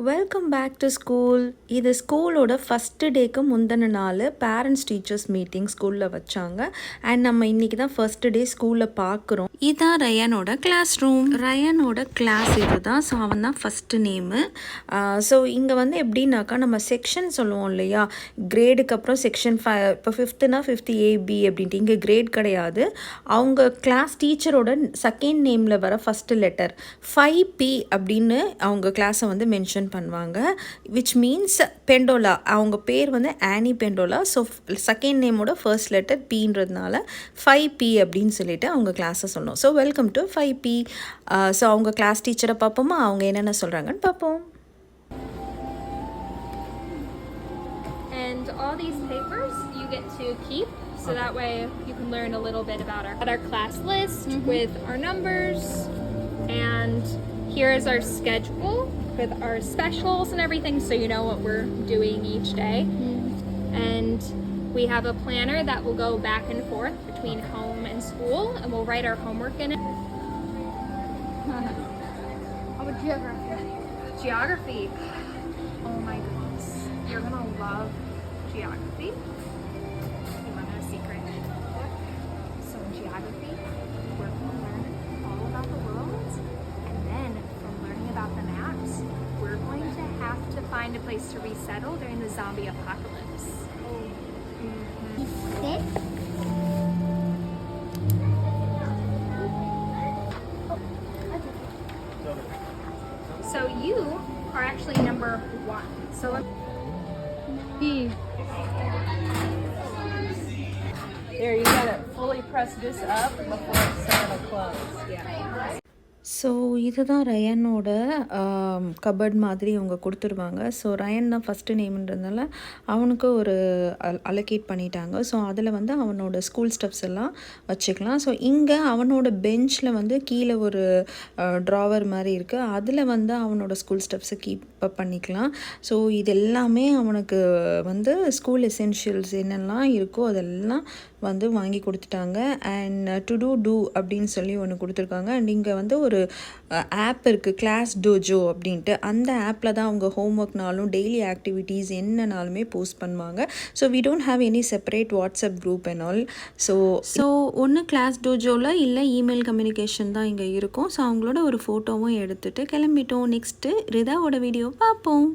Welcome back to school. இது ஸ்கூலோட first டேக்கு முந்தின நாள் பேரண்ட்ஸ் டீச்சர்ஸ் மீட்டிங் ஸ்கூலில் வச்சாங்க. அண்ட் நம்ம இன்றைக்கி தான் ஃபஸ்ட்டு டே ஸ்கூலில் பார்க்குறோம். இதுதான் ரயானோட கிளாஸ் ரூம். ரயானோட கிளாஸ் இது தான். ஸோ அவன் தான் ஃபஸ்ட்டு நேமு. ஸோ இங்கே வந்து எப்படின்னாக்கா நம்ம செக்ஷன் சொல்லுவோம் இல்லையா, கிரேடுக்கு அப்புறம் செக்ஷன் இப்போ ஃபிஃப்த்துனா ஃபிஃப்த்து ஏபி அப்படின்ட்டு. இங்கே கிரேட் கிடையாது. அவங்க கிளாஸ் டீச்சரோட செகண்ட் நேமில் வர ஃபஸ்ட்டு லெட்டர் 5P அப்படின்னு அவங்க கிளாஸை வந்து மென்ஷன் பண்ணுவாங்க. Which means Pendola. அவங்க பேர் வந்து ஆனி பெண்டோலா. ஸோ செகண்ட் நேமோட ஃபர்ஸ்ட் லெட்டர் பீன்றதுனால 5P அப்படின்னு சொல்லிட்டு அவங்க கிளாஸை சொன்னோம். So welcome to 5P. So அவங்க கிளாஸ் டீச்சரை பார்ப்போமா, அவங்க என்னென்ன சொல்கிறாங்கன்னு பார்ப்போம். And all these papers you get to keep, so that way you can learn a little bit about our class list with our numbers, and here is our schedule with our specials and everything, so you know what we're doing each day. And we have a planner that will go back and forth between home and school, and we'll write our homework in it. How about Geography. Oh my goodness, you're gonna love geography. You want to know a secret? So in geography, we're going to learn all about the world, and then from learning about the maps, we're going to have to find a place to resettle during the zombie apocalypse. So you are actually number 1. So P. There, you gotta fully press this up before it's starting to close. Yeah. So இதுதான் ரயனோட cupboard மாதிரி அவங்க கொடுத்துருவாங்க. So Ryan தான் first நேம்ன்றதுனால அவனுக்கு ஒரு allocate பண்ணிட்டாங்க. So அதில் வந்து அவனோட ஸ்கூல் ஸ்டப்ஸ் எல்லாம் வச்சுக்கலாம். ஸோ இங்கே அவனோட பெஞ்சில் வந்து கீழே ஒரு ட்ராவர் மாதிரி இருக்குது. அதில் வந்து அவனோட ஸ்கூல் ஸ்டப்ஸை கீப் அப் பண்ணிக்கலாம். ஸோ இது எல்லாமே அவனுக்கு வந்து ஸ்கூல் எசென்ஷியல்ஸ் என்னெல்லாம் இருக்கோ அதெல்லாம் வந்து வாங்கி கொடுத்துட்டாங்க. அண்ட் டூ அப்படின்னு சொல்லி ஒன்று கொடுத்துருக்காங்க. அண்ட் இங்கே வந்து ஒரு ஆப் இருக்குது, கிளாஸ் டோஜோ அப்படின்ட்டு. அந்த ஆப்பில் தான் அவங்க ஹோம்ஒர்க்னாலும் டெய்லி ஆக்டிவிட்டீஸ் என்னனாலுமே போஸ்ட் பண்ணுவாங்க. So we don't have any separate WhatsApp group and all. So ஒன்று கிளாஸ் டோஜோவில் இல்லை இமெயில் கம்யூனிகேஷன் தான் இங்கே இருக்கும். ஸோ அவங்களோட ஒரு ஃபோட்டோவும் எடுத்துகிட்டு கிளம்பிட்டோம். நெக்ஸ்ட்டு ரிதாவோட வீடியோ பார்ப்போம்.